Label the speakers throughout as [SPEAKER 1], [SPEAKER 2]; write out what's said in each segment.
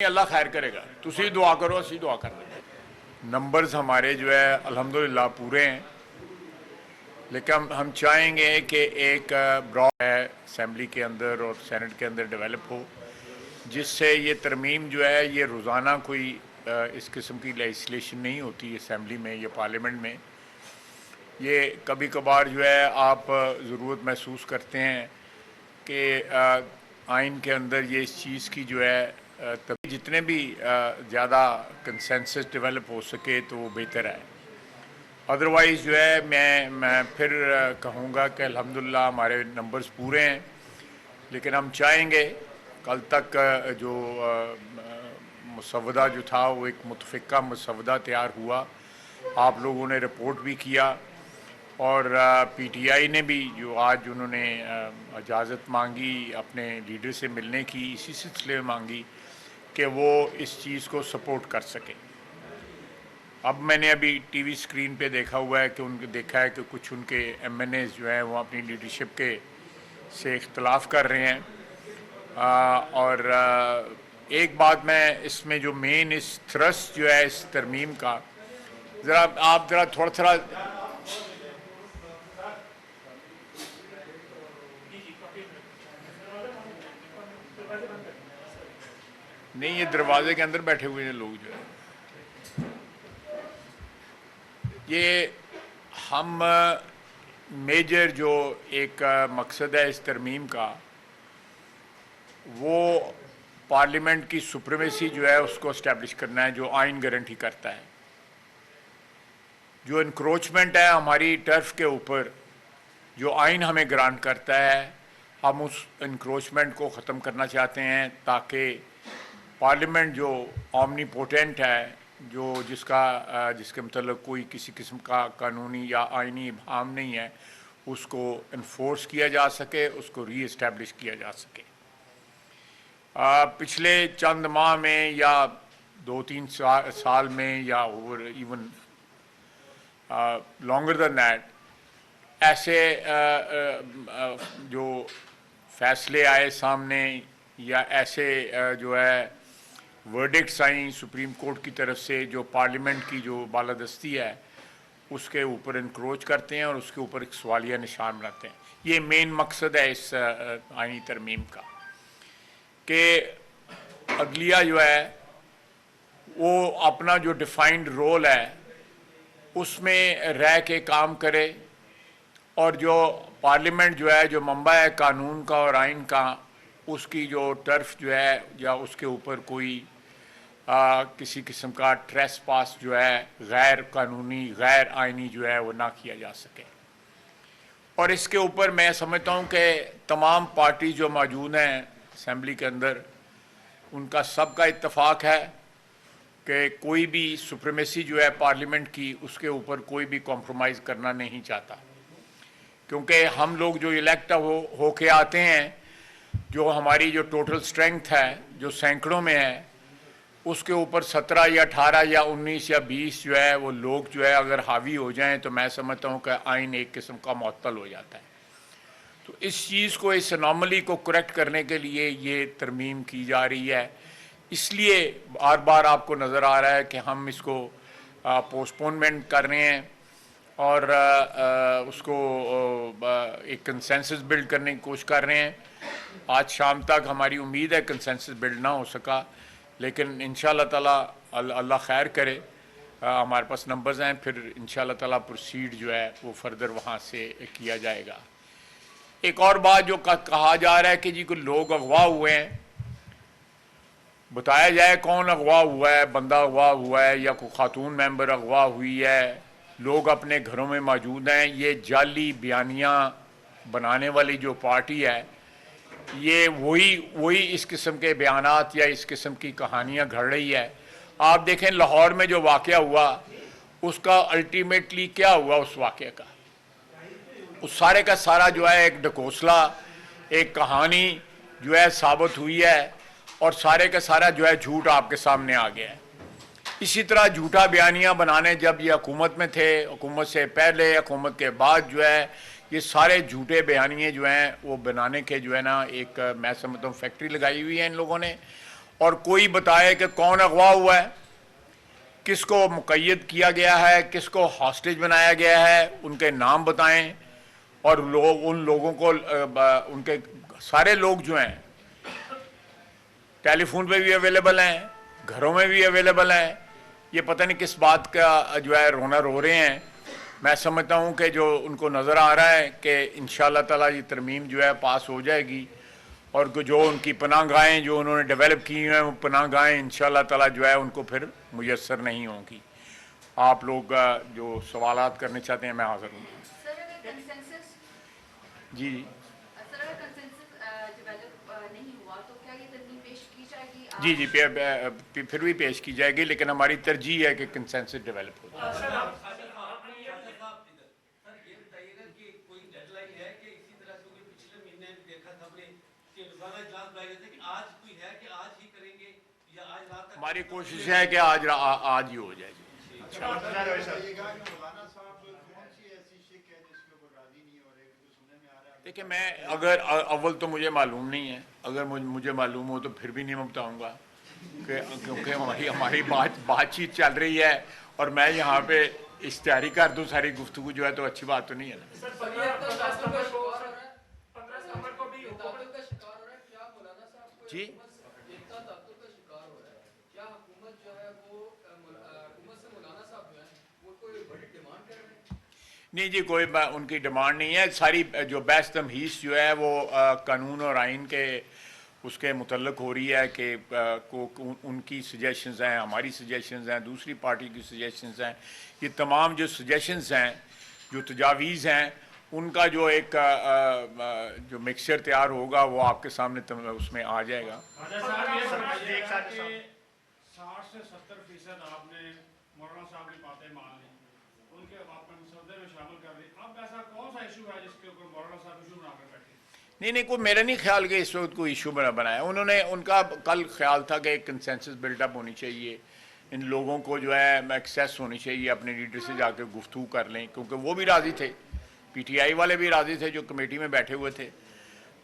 [SPEAKER 1] अल्लाह खैर करेगा। तुसी दुआ करो, असी दुआ कर रहे हैं। नंबर्स हमारे जो है अल्हम्दुलिल्लाह पूरे हैं, लेकिन हम चाहेंगे कि एक ब्रॉड है असम्बली के अंदर और सेनेट के अंदर डेवलप हो, जिससे ये तरमीम जो है ये रोज़ाना कोई इस किस्म की लेजिस्लेशन नहीं होती असम्बली में या पार्लियामेंट में। ये कभी कभार जो है आप ज़रूरत महसूस करते हैं कि आइन के अंदर ये इस चीज़ की जो है तभी जितने भी ज़्यादा कंसेंसस डेवलप हो सके तो वो बेहतर है। अदरवाइज़ जो है मैं फिर कहूँगा कि अल्हम्दुलिल्लाह हमारे नंबर्स पूरे हैं, लेकिन हम चाहेंगे कल तक जो मसवदा जो था वो एक मुतफ़िका मसवदा तैयार हुआ। आप लोगों ने रिपोर्ट भी किया और पीटीआई ने भी जो आज उन्होंने इजाज़त मांगी अपने लीडर से मिलने की, इसी सिलसिले में मांगी कि वो इस चीज़ को सपोर्ट कर सके। अब मैंने अभी टीवी स्क्रीन पे देखा हुआ है कि देखा है कि कुछ उनके एमएनएस जो हैं वो अपनी लीडरशिप के से इख्तलाफ कर रहे हैं। और एक बात मैं इसमें जो मेन इस थ्रस्ट जो है इस तरमीम का, आप ज़रा थोड़ा नहीं, ये दरवाजे के अंदर बैठे हुए हैं लोग जो है, ये हम मेजर जो एक मकसद है इस तरमीम का, वो पार्लियामेंट की सुप्रीमेसी जो है उसको इस्टेब्लिश करना है, जो आइन गारंटी करता है। जो इंक्रोचमेंट है हमारी टर्फ के ऊपर, जो आइन हमें ग्रांट करता है, हम उस इंक्रोचमेंट को ख़त्म करना चाहते हैं ताकि पार्लियामेंट जो ओमनीपोटेंट है, जो जिसके मतलब कोई किसी किस्म का कानूनी या आइनी इब्हाम नहीं है, उसको इन्फोर्स किया जा सके, उसको री इस्टेब्लिश किया जा सके। पिछले चंद माह में या 2-3 साल में या over even longer than that, ऐसे जो फैसले आए सामने या ऐसे जो है वर्डिक्ट्स आई सुप्रीम कोर्ट की तरफ से, जो पार्लियामेंट की जो बालादस्ती है उसके ऊपर इंक्रोच करते हैं और उसके ऊपर एक सवालिया निशान बनाते हैं। ये मेन मकसद है इस आइनी तरमीम का कि अदलिया जो है वो अपना जो डिफाइंड रोल है उसमें रह के काम करे, और जो पार्लियामेंट जो है जो मंबा है कानून का और आइन का, उसकी जो टर्फ जो है या उसके ऊपर कोई किसी किस्म का ट्रेस पास जो है गैर कानूनी गैर आइनी जो है वो ना किया जा सके। और इसके ऊपर मैं समझता हूँ कि तमाम पार्टी जो मौजूद हैं असम्बली के अंदर, उनका सबका इत्तफाक है कि कोई भी सुप्रीमेसी जो है पार्लियामेंट की, उसके ऊपर कोई भी कॉम्प्रोमाइज़ करना नहीं चाहता, क्योंकि हम लोग जो इलेक्ट हो के आते हैं, जो हमारी जो टोटल स्ट्रेंथ है जो सैकड़ों में है, उसके ऊपर 17 या 18 या 19 या 20 जो है वो लोग जो है अगर हावी हो जाएं तो मैं समझता हूँ कि आइन एक किस्म का मुअत्तल हो जाता है। तो इस चीज़ को, इस अनोमली को करेक्ट करने के लिए ये तरमीम की जा रही है। इसलिए बार बार आपको नज़र आ रहा है कि हम इसको पोस्टपोनमेंट कर रहे हैं और उसको एक कंसेंसस बिल्ड करने की कोशिश कर रहे हैं। आज शाम तक हमारी उम्मीद है कंसेंसस बिल्ड ना हो सका, लेकिन इंशाअल्लाह ताला अल्लाह खैर करे, हमारे पास नंबर्स हैं, फिर इंशाअल्लाह ताला प्रोसीड जो है वो फर्दर वहाँ से किया जाएगा। एक और बात जो कहा जा रहा है कि जी कोई लोग अगवा हुए हैं, बताया जाए कौन अगवा हुआ है, बंदा अगवा हुआ है या कोई खातून मेंबर अगवा हुई है, लोग अपने घरों में मौजूद हैं। ये जाली बयानियाँ बनाने वाली जो पार्टी है, ये वही इस किस्म के बयानात या इस किस्म की कहानियाँ घड़ रही है। आप देखें लाहौर में जो वाक़या हुआ, उसका अल्टीमेटली क्या हुआ, उस वाक़े का उस सारे का सारा जो है एक ढकोसला, एक कहानी जो है साबित हुई है, और सारे का सारा जो है झूठ आपके सामने आ गया है। इसी तरह झूठा बयानियाँ बनाने जब ये हुकूमत में थे, हुकूमत से पहले, हुकूमत के बाद जो है ये सारे झूठे बयानिए जो हैं वो बनाने के जो है ना, एक मैं समझता हूँ फैक्ट्री लगाई हुई है इन लोगों ने, और कोई बताए कि कौन अगवा हुआ है, किसको मुक़य्यद किया गया है, किसको हॉस्टेज बनाया गया है, उनके नाम बताएं और लोग उन लोगों को उनके सारे लोग जो हैं टेलीफोन पे भी अवेलेबल हैं, घरों में भी अवेलेबल हैं। ये पता नहीं किस बात का जो है रोना रो रहे हैं। मैं समझता हूँ कि जो उनको नज़र आ रहा है कि इंशाअल्लाह ताला ये तरमीम जो है पास हो जाएगी और जो उनकी पनाहगाहें जो उन्होंने डेवलप की हैं वो पनाहगाहें इंशाअल्लाह ताला जो है उनको फिर मुयस्सर नहीं होंगी। आप लोग जो सवालात करने चाहते हैं मैं हाज़िर हूँ। जी जी जी फिर भी पेश की जाएगी, लेकिन हमारी तरजीह है कि कंसेंसस डेवलप हो जाए। हमारी कोशिश है कि आज ही हो जाए। देखिए, मैं अगर अव्वल तो मुझे मालूम नहीं है, अगर मुझे मालूम हो तो फिर भी नहीं मैं बताऊँगा क्योंकि हमारी बातचीत चल रही है और मैं यहाँ पे इश्तिहारी कर दूँ सारी गुफ्तगू जो है तो अच्छी बात तो नहीं है ना। जी नहीं जी, कोई उनकी डिमांड नहीं है। सारी जो बहस तमहीस जो है वो कानून और आइन के उसके मुतल्लक हो रही है कि उनकी सजेशंस हैं, हमारी सजेशंस हैं, दूसरी पार्टी की सजेशंस हैं। ये तमाम जो सजेशंस हैं, जो तजावीज़ हैं, उनका जो एक जो मिक्सचर तैयार होगा वो आपके सामने उसमें आ जाएगा।
[SPEAKER 2] 60 से 70% आपने मौलाना साहब की बातें मान ली, उनके आपने मुसद्दे में शामिल कर दी। अब ऐसा कौन सा इशू है जिसके ऊपर मौलाना साहब इशू बनाकर बैठे?
[SPEAKER 1] नहीं, कोई मेरा नहीं ख्याल कि इस वक्त कोई इशू बनाया उन्होंने। उनका कल ख्याल था कि कंसेंसस बिल्डअप होनी चाहिए, इन लोगों को जो है एक्सेस होनी चाहिए, अपने लीडर से जाकर गुफ्तगू कर लें, क्योंकि वो भी राज़ी थे, PTI वाले भी राज़ी थे जो कमेटी में बैठे हुए थे,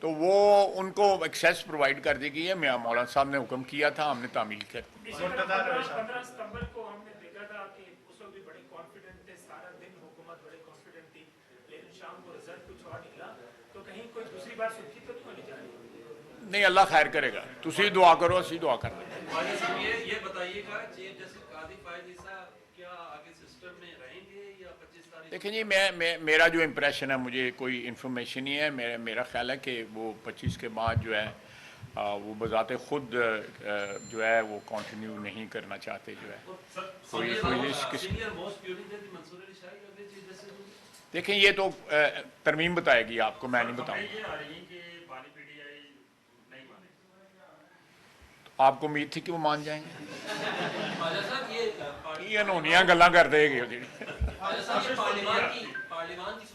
[SPEAKER 1] तो वो उनको एक्सेस प्रोवाइड कर दी गई है। मैं मौलाना साहब ने हुक्म किया था, हमने तामील कर दी। नहीं, अल्लाह खैर करेगा, तुसी दुआ करो, असी दुआ कर रहे हैं।
[SPEAKER 3] ये बताइएगा चीफ जस्टिस काजी फायद ईसा क्या आगे सिस्टम में रहेंगे या 25 तारीख?
[SPEAKER 1] देखिए जी, मेरा जो इम्प्रेशन है, मुझे कोई इन्फॉर्मेशन नहीं है, मेरा ख्याल है कि वो 25 के बाद जो है वो बजाते खुद जो है वो कंटिन्यू नहीं करना चाहते जो है देखें ये तो तरमीम बताएगी आपको, मैं नहीं बताऊँगा। आपको उम्मीद थी कि वो मान जाएंगे? ये अनहोनियां गल्लां करते हैं।
[SPEAKER 3] पार्लियामान की